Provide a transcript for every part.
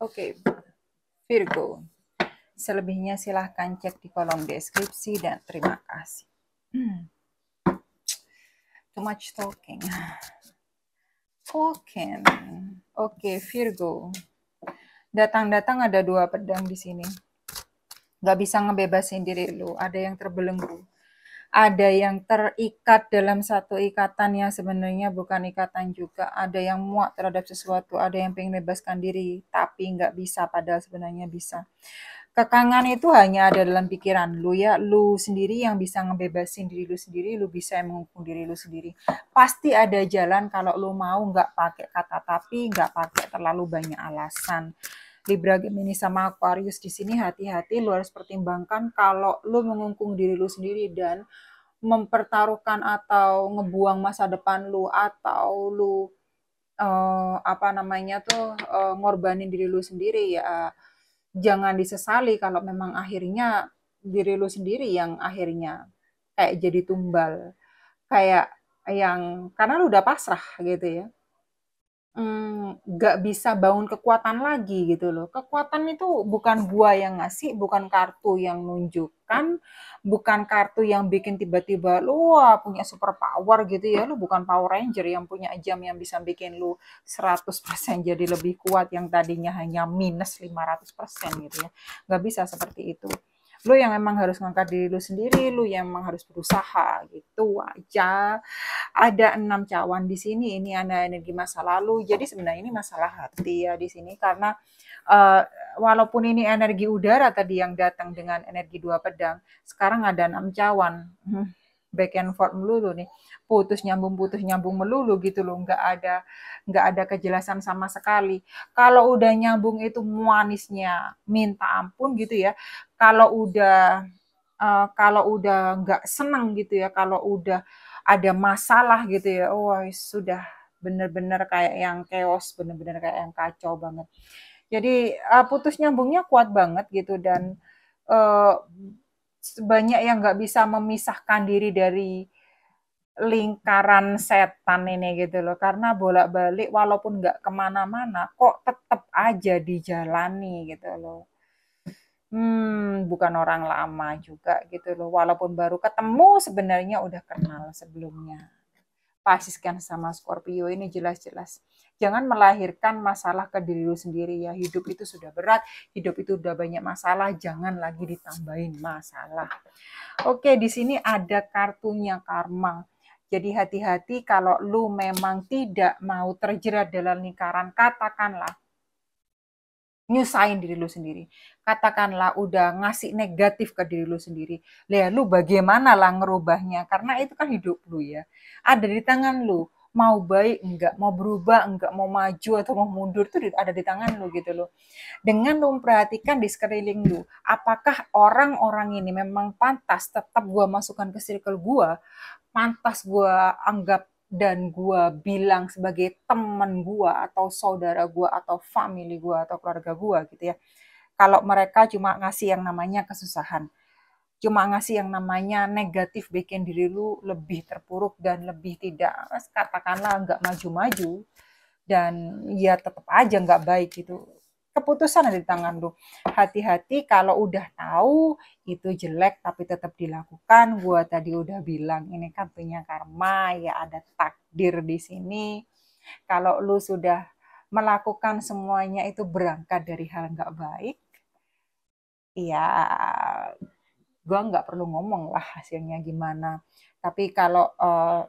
Oke, Virgo. Selebihnya silahkan cek di kolom deskripsi dan terima kasih. Too much talking. Oke, Virgo. Datang-datang ada 2 pedang di sini. Gak bisa ngebebasin diri lu. Ada yang terbelenggu. Ada yang terikat dalam satu ikatan yang sebenarnya bukan ikatan juga. Ada yang muak terhadap sesuatu. Ada yang pengen bebaskan diri. Tapi nggak bisa, padahal sebenarnya bisa. Kekangan itu hanya ada dalam pikiran lu ya. Lu sendiri yang bisa ngebebasin diri lu sendiri. Lu bisa menghukum diri lu sendiri. Pasti ada jalan kalau lu mau, nggak pakai kata tapi, nggak pakai terlalu banyak alasan. Libra, Gemini sama Aquarius di sini hati-hati, lu harus pertimbangkan kalau lu mengungkung diri lu sendiri dan mempertaruhkan atau ngebuang masa depan lu, atau lu ngorbanin diri lu sendiri, ya jangan disesali kalau memang akhirnya diri lu sendiri yang akhirnya kayak jadi tumbal, kayak yang karena lu udah pasrah gitu ya. Nggak bisa bangun kekuatan lagi gitu loh. Kekuatan itu bukan gua yang ngasih, bukan kartu yang nunjukkan, bukan kartu yang bikin tiba-tiba lu wah punya super power gitu ya. Lu bukan Power Ranger yang punya jam yang bisa bikin lu 100% jadi lebih kuat yang tadinya hanya minus 500% gitu ya. Nggak bisa seperti itu. Lu yang memang harus ngangkat diri lu sendiri, lu yang memang harus berusaha gitu aja. Ada 6 cawan di sini, ini ada energi masa lalu. Jadi sebenarnya ini masalah hati ya di sini, karena walaupun ini energi udara tadi yang datang dengan energi 2 pedang, sekarang ada 6 cawan. Back and forth melulu nih. Putus nyambung melulu gitu loh. Nggak ada kejelasan sama sekali. Kalau udah nyambung itu manisnya minta ampun gitu ya. Kalau udah nggak senang gitu ya, kalau udah ada masalah gitu ya, wah sudah bener-bener kayak yang chaos, bener-bener kayak yang kacau banget. Jadi putus nyambungnya kuat banget gitu, dan uh, banyak yang nggak bisa memisahkan diri dari lingkaran setan ini gitu loh, karena bolak-balik walaupun nggak kemana-mana kok tetap aja dijalani gitu loh. Bukan orang lama juga gitu loh, walaupun baru ketemu sebenarnya udah kenal sebelumnya. Pisces kan sama Scorpio ini jelas-jelas jangan melahirkan masalah ke diri lu sendiri ya. Hidup itu sudah berat, hidup itu udah banyak masalah, jangan lagi ditambahin masalah. Oke, di sini ada kartunya karma. Jadi hati-hati kalau lu memang tidak mau terjerat dalam lingkaran, katakanlah nyusahin diri lu sendiri. Katakanlah udah ngasih negatif ke diri lu sendiri. Lah lu bagaimana lah ngerubahnya? Karena itu kan hidup lu ya. Ada di tangan lu. Mau baik enggak, mau berubah enggak, mau maju atau mau mundur itu ada di tangan lu gitu loh. Dengan lu memperhatikan di sekeliling lu, apakah orang-orang ini memang pantas tetap gua masukkan ke circle gua, pantas gua anggap dan gue bilang sebagai teman gue atau saudara gue atau family gue atau keluarga gue gitu ya. Kalau mereka cuma ngasih yang namanya kesusahan, cuma ngasih yang namanya negatif, bikin diri lu lebih terpuruk dan lebih tidak, katakanlah nggak maju-maju, dan ya tetap aja nggak baik gitu. Keputusan ada di tangan lu. Hati-hati kalau udah tahu itu jelek tapi tetap dilakukan. Gua tadi udah bilang ini kan punya karma ya, ada takdir di sini. Kalau lu sudah melakukan semuanya itu berangkat dari hal nggak baik, ya gua nggak perlu ngomong lah hasilnya gimana. Tapi kalau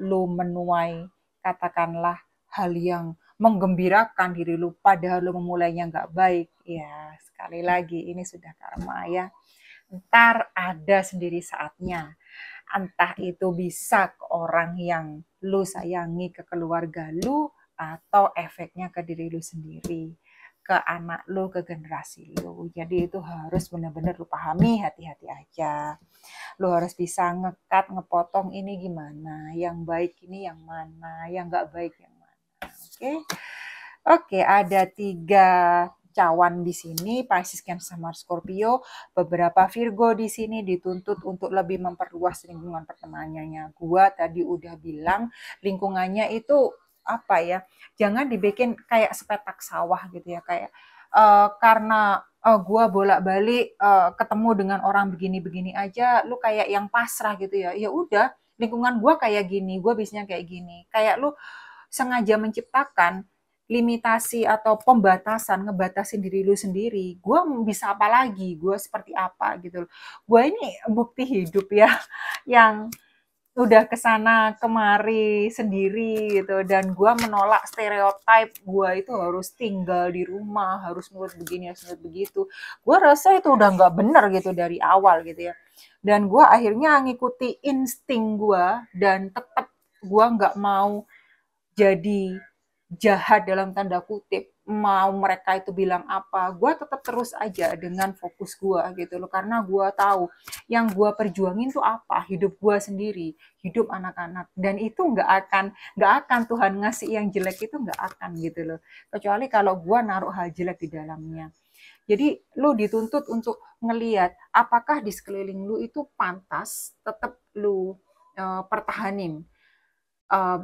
lu menuai katakanlah hal yang menggembirakan diri lu padahal lu memulainya nggak baik, ya sekali lagi ini sudah karma ya. Ntar ada sendiri saatnya. Entah itu bisa ke orang yang lu sayangi, ke keluarga lu, atau efeknya ke diri lu sendiri, ke anak lu, ke generasi lu. Jadi itu harus benar-benar lu pahami, hati-hati aja. Lu harus bisa ngekat, ngepotong ini gimana, yang baik ini yang mana, yang nggak baik yang mana. Oke, ada 3 cawan di sini, Pisces, Cancer, sama Scorpio. Beberapa Virgo di sini dituntut untuk lebih memperluas lingkungan pertemanannya. Gua tadi udah bilang lingkungannya itu apa ya? Jangan dibikin kayak sepetak sawah gitu ya, kayak karena gue bolak-balik ketemu dengan orang begini-begini aja, lu kayak yang pasrah gitu ya. Ya udah, lingkungan gue kayak gini, gue bisanya kayak gini. Kayak lu sengaja menciptakan limitasi atau pembatasan, ngebatasin diri lu sendiri. Gue bisa apa lagi? Gue seperti apa gitu loh. Gue ini bukti hidup ya, yang udah kesana kemari sendiri gitu, dan gue menolak stereotip gue itu harus tinggal di rumah, harus nurut begini, harus nurut begitu. Gue rasa itu udah nggak bener gitu dari awal gitu ya, dan gue akhirnya ngikuti insting gue, dan tetap gue nggak mau jadi jahat dalam tanda kutip, mau mereka itu bilang apa, gue tetap terus aja dengan fokus gue gitu loh, karena gue tahu yang gue perjuangin tuh apa, hidup gue sendiri, hidup anak-anak, dan itu nggak akan Tuhan ngasih yang jelek, itu nggak akan gitu loh, kecuali kalau gue naruh hal jelek di dalamnya. Jadi lu dituntut untuk ngeliat apakah di sekeliling lu itu pantas tetap lu pertahanin,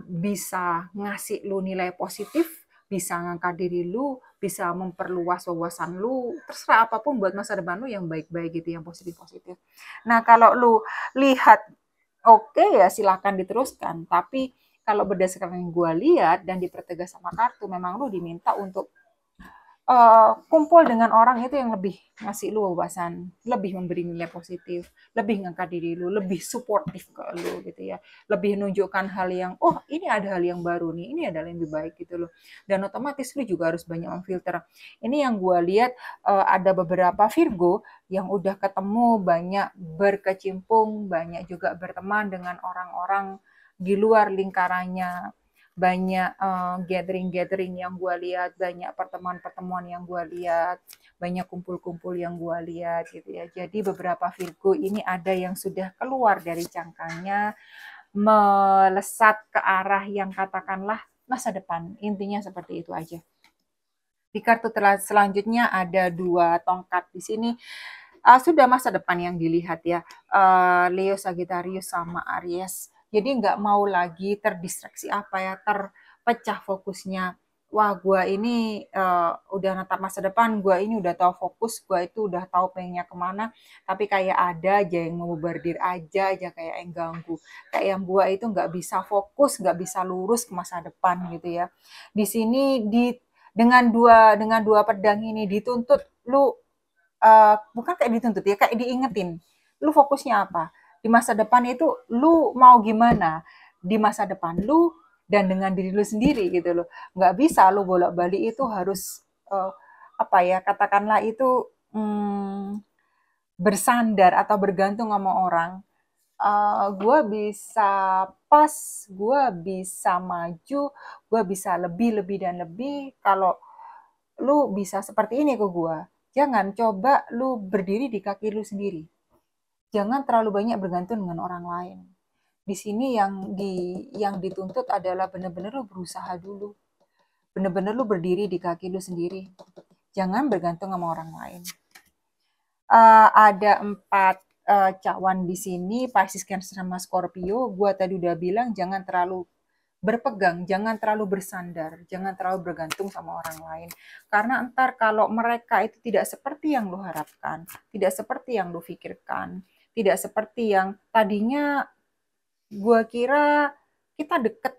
bisa ngasih lu nilai positif, bisa ngangkat diri lu, bisa memperluas wawasan lu, terserah apapun buat masa depan lu yang baik-baik gitu, yang positif-positif. Nah, kalau lu lihat oke ya silakan diteruskan, tapi kalau berdasarkan yang gue lihat dan dipertegas sama kartu, memang lu diminta untuk kumpul dengan orang itu yang lebih ngasih lu wawasan, lebih memberi nilai positif, lebih ngangkat diri lu, lebih suportif ke lu gitu ya, lebih nunjukkan hal yang, oh ini ada hal yang baru nih, ini ada hal yang lebih baik gitu loh. Dan otomatis lu juga harus banyak memfilter. Ini yang gue lihat, ada beberapa Virgo yang udah ketemu, banyak berkecimpung, banyak juga berteman dengan orang-orang di luar lingkarannya, banyak gathering-gathering yang gue lihat, banyak pertemuan-pertemuan yang gue lihat, banyak kumpul-kumpul yang gue lihat gitu ya. Jadi beberapa Virgo ini ada yang sudah keluar dari cangkangnya, melesat ke arah yang katakanlah masa depan. Intinya seperti itu aja. Di kartu selanjutnya ada 2 tongkat di sini. Sudah masa depan yang dilihat ya, Leo, Sagittarius sama Aries. Jadi nggak mau lagi terdistraksi terpecah fokusnya. Wah, gua ini udah natap masa depan, gua ini udah tahu fokus, gua itu udah tahu pengennya kemana, tapi kayak ada aja yang membardir aja kayak yang ganggu. Kayak yang gua itu nggak bisa fokus, nggak bisa lurus ke masa depan gitu ya. Di sini dengan dua pedang ini dituntut lu, bukan kayak dituntut ya, kayak diingetin, lu fokusnya apa? Di masa depan itu lu mau gimana? Di masa depan lu dan dengan diri lu sendiri gitu loh. Nggak bisa lu bolak-balik itu harus katakanlah itu bersandar atau bergantung sama orang. Gue bisa pas, gue bisa maju, gue bisa lebih dan lebih. Kalau lu bisa seperti ini ke gue, jangan coba lu berdiri di kaki lu sendiri. Jangan terlalu banyak bergantung dengan orang lain. Di sini yang dituntut adalah benar-benar lu berusaha dulu. Benar-benar lu berdiri di kaki lu sendiri. Jangan bergantung sama orang lain. Ada 4 cawan di sini, Pisces, Cancer, sama Scorpio. Gua tadi udah bilang jangan terlalu berpegang, jangan terlalu bersandar, jangan terlalu bergantung sama orang lain. Karena entar kalau mereka itu tidak seperti yang lu harapkan, tidak seperti yang lu pikirkan, tidak seperti yang tadinya gue kira kita deket,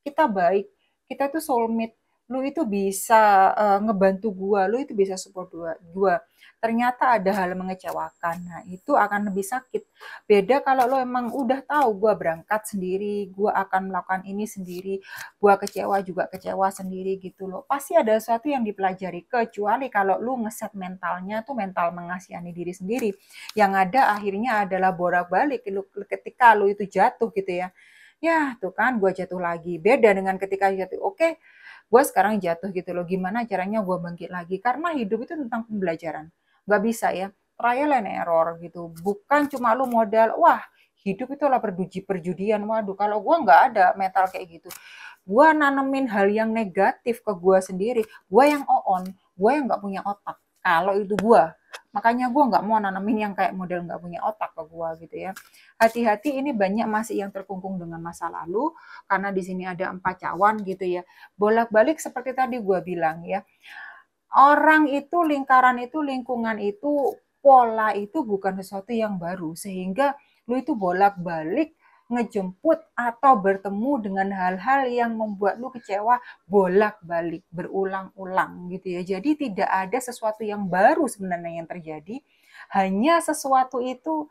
kita baik, kita tuh soulmate, lu itu bisa ngebantu gue, lu itu bisa support gue. Ternyata ada hal mengecewakan. Nah, itu akan lebih sakit. Beda kalau lo emang udah tahu gue berangkat sendiri, gue akan melakukan ini sendiri, gue kecewa juga kecewa sendiri gitu loh. Pasti ada sesuatu yang dipelajari, kecuali kalau lu ngeset mentalnya tuh mental mengasihani diri sendiri. Yang ada akhirnya adalah bolak-balik ketika lu itu jatuh gitu ya. Ya, tuh kan gue jatuh lagi. Beda dengan ketika jatuh, oke, gue sekarang jatuh gitu loh. Gimana caranya gue bangkit lagi? Karena hidup itu tentang pembelajaran. Gak bisa ya, trial and error gitu. Bukan cuma lu modal, wah hidup itu lah perjudian. Waduh, kalau gue nggak ada mental kayak gitu. Gue nanemin hal yang negatif ke gue sendiri. Gue yang on, gue yang nggak punya otak. Kalau itu gue. Makanya gue nggak mau nanemin yang kayak model nggak punya otak ke gue gitu ya. Hati-hati, ini banyak masih yang terkungkung dengan masa lalu. Karena di sini ada 4 cawan gitu ya. Bolak-balik seperti tadi gue bilang ya. Orang itu, lingkaran itu, lingkungan itu, pola itu bukan sesuatu yang baru, sehingga lu itu bolak-balik ngejemput atau bertemu dengan hal-hal yang membuat lu kecewa bolak-balik, berulang-ulang gitu ya. Jadi tidak ada sesuatu yang baru sebenarnya yang terjadi, hanya sesuatu itu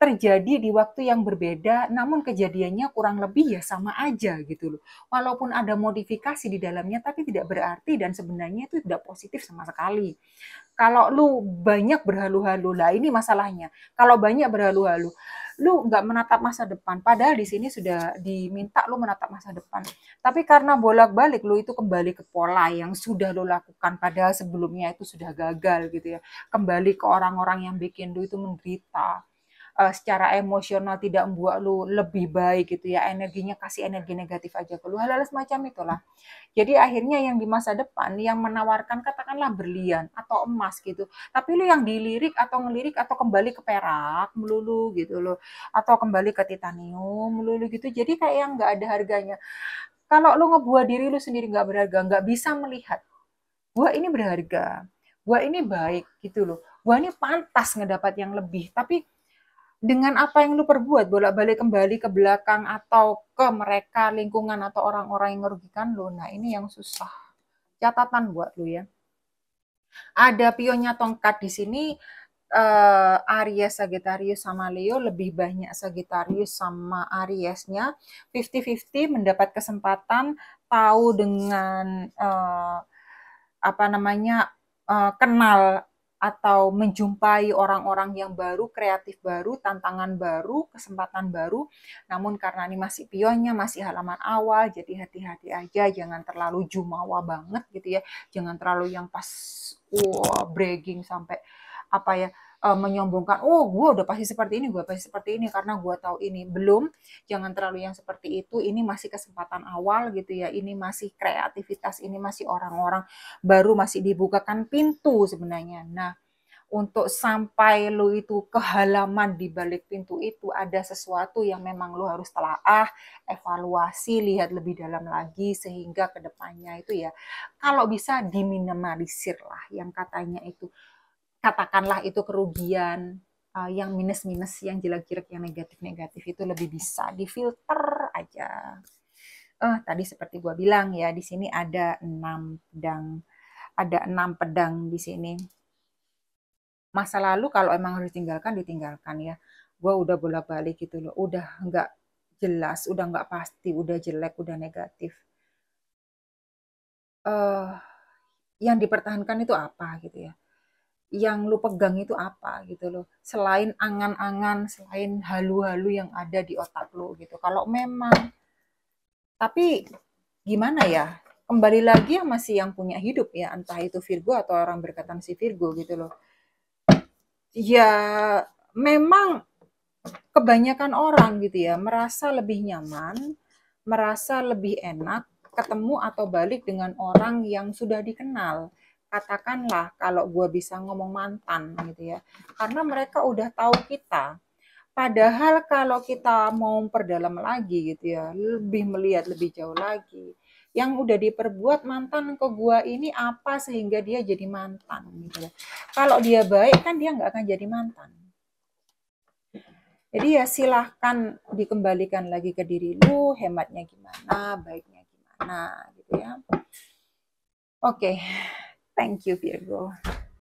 terjadi di waktu yang berbeda, namun kejadiannya kurang lebih ya sama aja gitu loh. Walaupun ada modifikasi di dalamnya, tapi tidak berarti dan sebenarnya itu tidak positif sama sekali. Kalau lu banyak berhalu-halu, lah ini masalahnya. Kalau banyak berhalu-halu, lu nggak menatap masa depan. Padahal di sini sudah diminta lu menatap masa depan. Tapi karena bolak-balik lu itu kembali ke pola yang sudah lu lakukan, padahal sebelumnya itu sudah gagal gitu ya. Kembali ke orang-orang yang bikin lu itu menderita, secara emosional tidak membuat lu lebih baik gitu ya, energinya kasih energi negatif aja ke lu, hal-hal semacam itulah. Jadi akhirnya yang di masa depan yang menawarkan katakanlah berlian atau emas gitu, tapi lu yang dilirik atau ngelirik atau kembali ke perak melulu gitu loh, atau kembali ke titanium melulu gitu, jadi kayak yang nggak ada harganya. Kalau lu ngebuat diri lu sendiri nggak berharga, nggak bisa melihat, gua ini berharga, gua ini baik gitu loh, gua ini pantas ngedapat yang lebih, tapi dengan apa yang lu perbuat bolak-balik kembali ke belakang atau ke mereka, lingkungan atau orang-orang yang merugikan lu, nah ini yang susah. Catatan buat lu ya. Ada pionnya tongkat di sini, Aries, Sagittarius sama Leo, lebih banyak Sagittarius sama Ariesnya. 50-50 mendapat kesempatan tahu dengan apa namanya, kenal atau menjumpai orang-orang yang baru, kreatif baru, tantangan baru, kesempatan baru. Namun karena ini masih pionnya, masih halaman awal, jadi hati-hati aja, jangan terlalu jumawa banget gitu ya. Jangan terlalu yang pas bragging sampai apa ya, menyombongkan, oh gue udah pasti seperti ini, gue pasti seperti ini karena gue tahu ini. Belum, jangan terlalu yang seperti itu. Ini masih kesempatan awal gitu ya, ini masih kreativitas, ini masih orang-orang baru, masih dibukakan pintu sebenarnya. Nah, untuk sampai lu itu ke halaman di balik pintu itu ada sesuatu yang memang lu harus telaah, evaluasi, lihat lebih dalam lagi sehingga kedepannya itu ya kalau bisa diminimalisir lah yang katanya itu, katakanlah itu kerugian, yang minus-minus, yang jelek-jelek, yang negatif-negatif itu lebih bisa difilter aja. Tadi seperti gua bilang ya, di sini ada 6 pedang. Ada 6 pedang di sini. Masa lalu kalau emang harus ditinggalkan, ditinggalkan ya. Gua udah bolak-balik gitu loh. Udah nggak jelas, udah nggak pasti, udah jelek, udah negatif. Yang dipertahankan itu apa gitu ya? Yang lu pegang itu apa gitu loh. Selain angan-angan, selain halu-halu yang ada di otak lu gitu. Kalau memang, tapi gimana ya? Kembali lagi yang masih yang punya hidup ya, entah itu Virgo atau orang berkatan si Virgo gitu loh. Ya memang kebanyakan orang gitu ya merasa lebih nyaman, merasa lebih enak ketemu atau balik dengan orang yang sudah dikenal. Katakanlah kalau gue bisa ngomong mantan gitu ya, karena mereka udah tahu kita. Padahal kalau kita mau perdalam lagi gitu ya, lebih melihat lebih jauh lagi, yang udah diperbuat mantan ke gua ini apa sehingga dia jadi mantan gitu ya. Kalau dia baik kan dia nggak akan jadi mantan. Jadi ya silahkan dikembalikan lagi ke diri lu, hematnya gimana, baiknya gimana gitu ya. Oke, thank you Virgo.